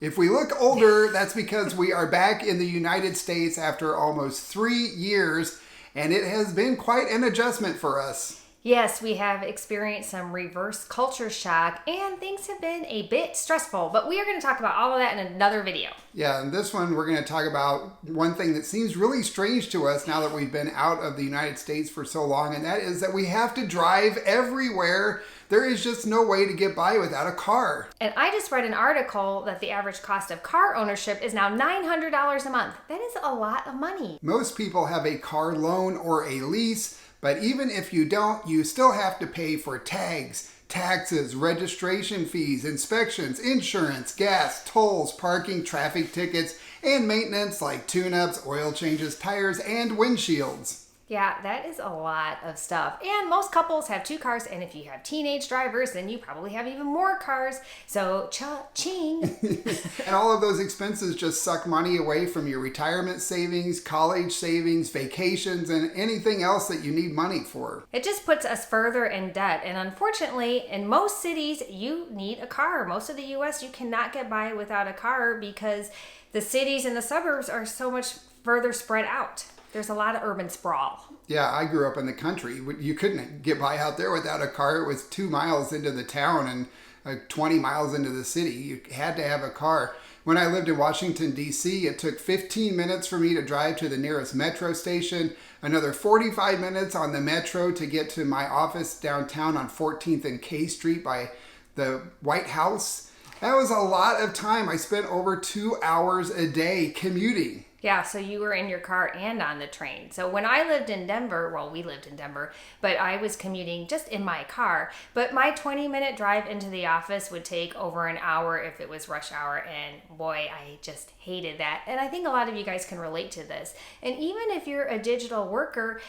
If we look older, that's because we are back in the United States after almost 3 years, and it has been quite an adjustment for us. Yes, we have experienced some reverse culture shock, and things have been a bit stressful, but we are going to talk about all of that in another video. Yeah, in this one, we're going to talk about one thing that seems really strange to us now that we've been out of the United States for so long, and that is that we have to drive everywhere. There is just no way to get by without a car. And I just read an article that the average cost of car ownership is now $900 a month. That is a lot of money. Most people have a car loan or a lease, but even if you don't, you still have to pay for tags, taxes, registration fees, inspections, insurance, gas, tolls, parking, traffic tickets, and maintenance like tune-ups, oil changes, tires, and windshields. Yeah, that is a lot of stuff. And most couples have 2 cars, and if you have teenage drivers, then you probably have even more cars. So, cha-ching. And all of those expenses just suck money away from your retirement savings, college savings, vacations, and anything else that you need money for. It just puts us further in debt. And unfortunately, in most cities, you need a car. Most of the U.S., you cannot get by without a car because the cities and the suburbs are so much further spread out. There's a lot of urban sprawl. Yeah, I grew up in the country. You couldn't get by out there without a car. It was 2 miles into the town and 20 miles into the city. You had to have a car. When I lived in Washington, D.C., it took 15 minutes for me to drive to the nearest metro station, another 45 minutes on the metro to get to my office downtown on 14th and K Street by the White House. That was a lot of time. I spent over 2 hours a day commuting. Yeah, so you were in your car and on the train. So when I lived in Denver, well, we lived in Denver, but I was commuting just in my car. But my 20-minute drive into the office would take over an hour if it was rush hour. And boy, I just hated that. And I think a lot of you guys can relate to this. And even if you're a digital worker,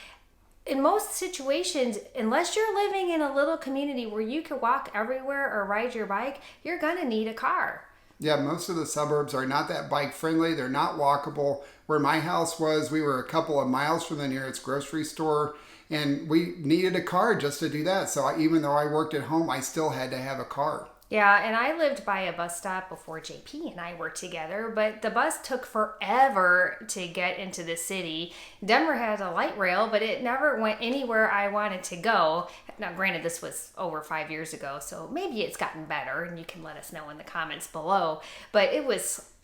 in most situations, unless you're living in a little community where you can walk everywhere or ride your bike, you're going to need a car. Yeah, most of the suburbs are not that bike friendly. They're not walkable. Where my house was, we were a couple of miles from the nearest grocery store, and we needed a car just to do that. So even though I worked at home, I still had to have a car. Yeah, and I lived by a bus stop before JP and I worked together, but the bus took forever to get into the city. Denver had a light rail, but it never went anywhere I wanted to go. Now, granted, this was over 5 years ago, so maybe it's gotten better, and you can let us know in the comments below. But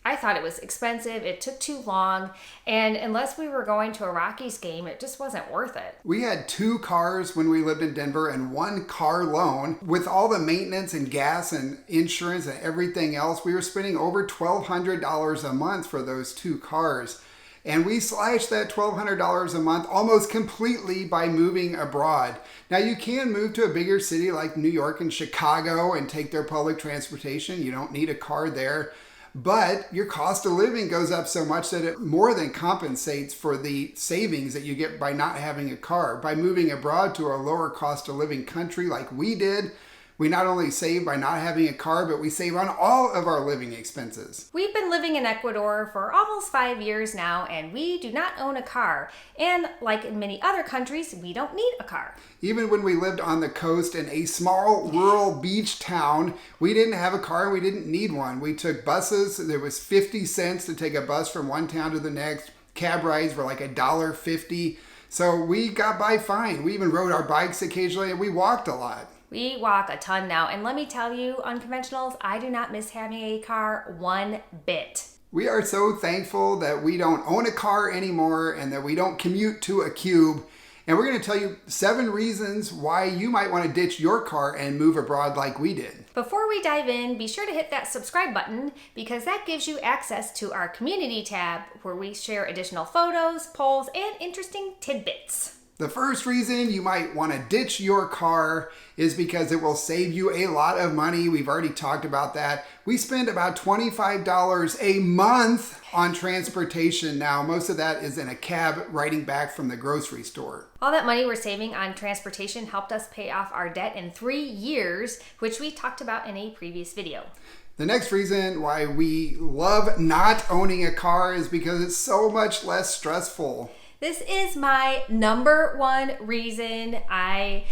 I thought it was expensive, it took too long, and unless we were going to a Rockies game, it just wasn't worth it. We had 2 cars when we lived in Denver and 1 car loan. With all the maintenance and gas and insurance and everything else, we were spending over $1,200 a month for those 2 cars. And we slashed that $1,200 a month almost completely by moving abroad. Now you can move to a bigger city like New York and Chicago and take their public transportation. You don't need a car there. But your cost of living goes up so much that it more than compensates for the savings that you get by not having a car. By moving abroad to a lower cost of living country like we did, we not only save by not having a car, but we save on all of our living expenses. We've been living in Ecuador for almost 5 years now, and we do not own a car. And like in many other countries, we don't need a car. Even when we lived on the coast in a small rural beach town, we didn't have a car and we didn't need one. We took buses. There was 50 cents to take a bus from one town to the next. Cab rides were like $1.50. So we got by fine. We even rode our bikes occasionally, and we walked a lot. We walk a ton now, and let me tell you, unconventionals, I do not miss having a car one bit. We are so thankful that we don't own a car anymore and that we don't commute to a cube. And we're going to tell you 7 reasons why you might want to ditch your car and move abroad like we did. Before we dive in, be sure to hit that subscribe button because that gives you access to our community tab where we share additional photos, polls, and interesting tidbits. The first reason you might want to ditch your car is because it will save you a lot of money. We've already talked about that. We spend about $25 a month on transportation now. Most of that is in a cab riding back from the grocery store. All that money we're saving on transportation helped us pay off our debt in 3 years, which we talked about in a previous video. The next reason why we love not owning a car is because it's so much less stressful. This is my number 1 reason I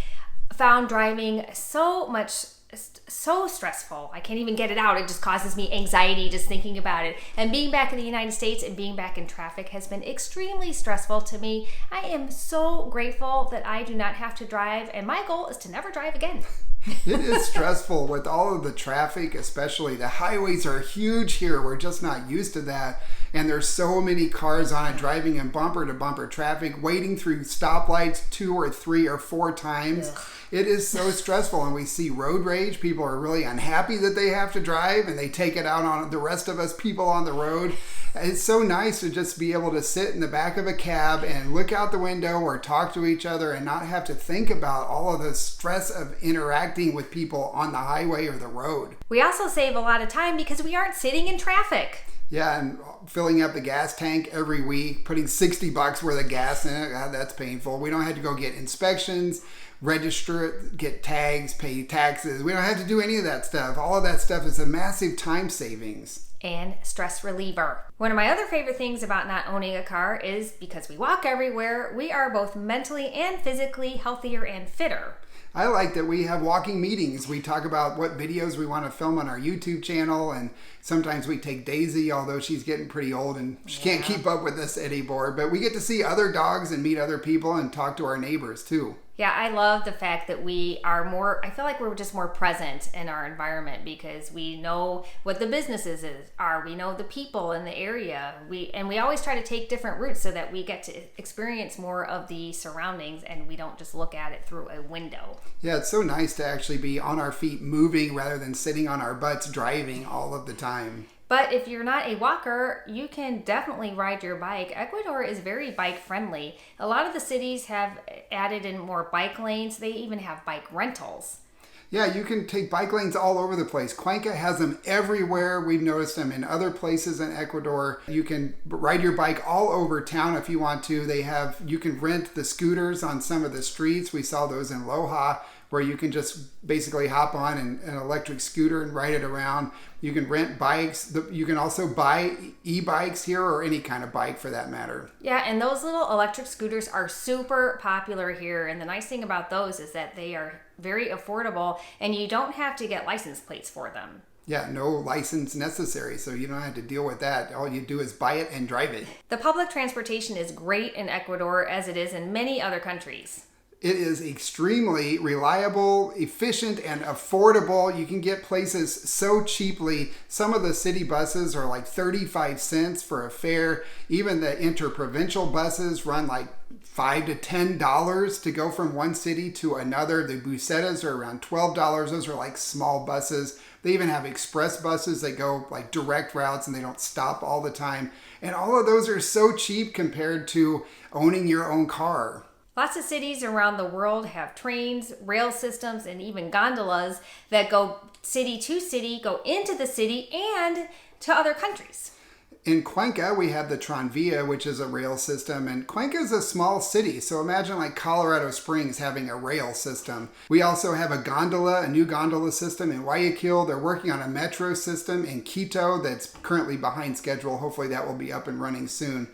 found driving so much so stressful. I can't even get it out. It just causes me anxiety just thinking about it. And being back in the United States and being back in traffic has been extremely stressful to me. I am so grateful that I do not have to drive, and my goal is to never drive again. It is stressful with all of the traffic, especially. The highways are huge here. We're just not used to that. And there's so many cars on it, driving in bumper to bumper traffic, waiting through stoplights 2 or 3 or 4 times. Ugh. It is so stressful, and we see road rage. People are really unhappy that they have to drive, and they take it out on the rest of us people on the road. It's so nice to just be able to sit in the back of a cab and look out the window or talk to each other and not have to think about all of the stress of interacting with people on the highway or the road. We also save a lot of time because we aren't sitting in traffic. Yeah, and filling up the gas tank every week, putting $60 worth of gas in it, God, that's painful. We don't have to go get inspections, register it, get tags, pay taxes. We don't have to do any of that stuff. All of that stuff is a massive time savings. And stress reliever. One of my other favorite things about not owning a car is because we walk everywhere, we are both mentally and physically healthier and fitter. I like that we have walking meetings. We talk about what videos we want to film on our YouTube channel, and sometimes we take Daisy, although she's getting pretty old and she can't keep up with us anymore. But we get to see other dogs and meet other people and talk to our neighbors too. Yeah, I love the fact that we are more, I feel like we're just more present in our environment because we know what the businesses are. We know the people in the area. We always try to take different routes so that we get to experience more of the surroundings and we don't just look at it through a window. Yeah, it's so nice to actually be on our feet moving rather than sitting on our butts driving all of the time. But if you're not a walker, you can definitely ride your bike. Ecuador is very bike friendly. A lot of the cities have added in more bike lanes. They even have bike rentals. Yeah, you can take bike lanes all over the place. Cuenca has them everywhere. We've noticed them in other places in Ecuador. You can ride your bike all over town if you want to. You can rent the scooters on some of the streets. We saw those in Loja, where you can just basically hop on an electric scooter and ride it around. You can rent bikes. You can also buy e-bikes here, or any kind of bike for that matter. Yeah, and those little electric scooters are super popular here. And the nice thing about those is that they are very affordable and you don't have to get license plates for them. Yeah, no license necessary, so you don't have to deal with that. All you do is buy it and drive it. The public transportation is great in Ecuador, as it is in many other countries. It is extremely reliable, efficient, and affordable. You can get places so cheaply. Some of the city buses are like 35 cents for a fare. Even the interprovincial buses run like $5 to $10 to go from one city to another. The busetas are around $12. Those are like small buses. They even have express buses that go like direct routes and they don't stop all the time. And all of those are so cheap compared to owning your own car. Lots of cities around the world have trains, rail systems, and even gondolas that go city to city, go into the city, and to other countries. In Cuenca, we have the Tranvía, which is a rail system, and Cuenca is a small city, so imagine like Colorado Springs having a rail system. We also have a new gondola system in Guayaquil. They're working on a metro system in Quito that's currently behind schedule. Hopefully that will be up and running soon.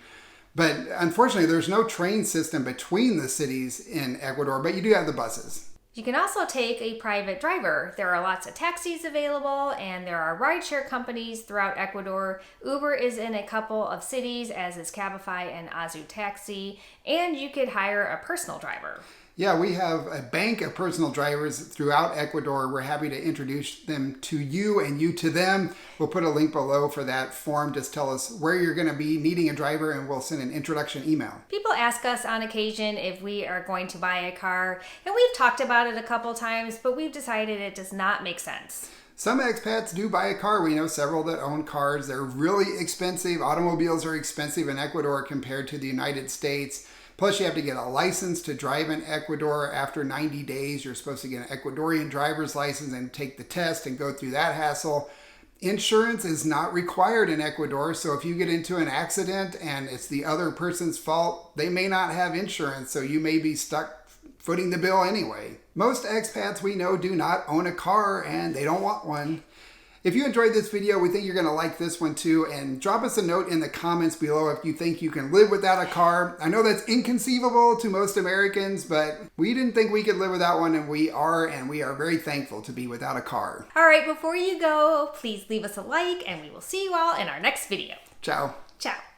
But unfortunately, there's no train system between the cities in Ecuador, but you do have the buses. You can also take a private driver. There are lots of taxis available, and there are rideshare companies throughout Ecuador. Uber is in a couple of cities, as is Cabify and Azu Taxi, and you could hire a personal driver. Yeah, we have a bank of personal drivers throughout Ecuador. We're happy to introduce them to you and you to them. We'll put a link below for that form. Just tell us where you're going to be needing a driver and we'll send an introduction email. People ask us on occasion if we are going to buy a car, and we've talked about it a couple times, but we've decided it does not make sense. Some expats do buy a car. We know several that own cars. They're really expensive. Automobiles are expensive in Ecuador compared to the United States. Plus, you have to get a license to drive in Ecuador. After 90 days, you're supposed to get an Ecuadorian driver's license and take the test and go through that hassle. Insurance is not required in Ecuador, so if you get into an accident and it's the other person's fault, they may not have insurance, so you may be stuck footing the bill anyway. Most expats we know do not own a car and they don't want one. If you enjoyed this video, we think you're going to like this one too, and drop us a note in the comments below if you think you can live without a car. I know that's inconceivable to most Americans, but we didn't think we could live without one, and we are very thankful to be without a car. All right, before you go, please leave us a like, and we will see you all in our next video. Ciao. Ciao.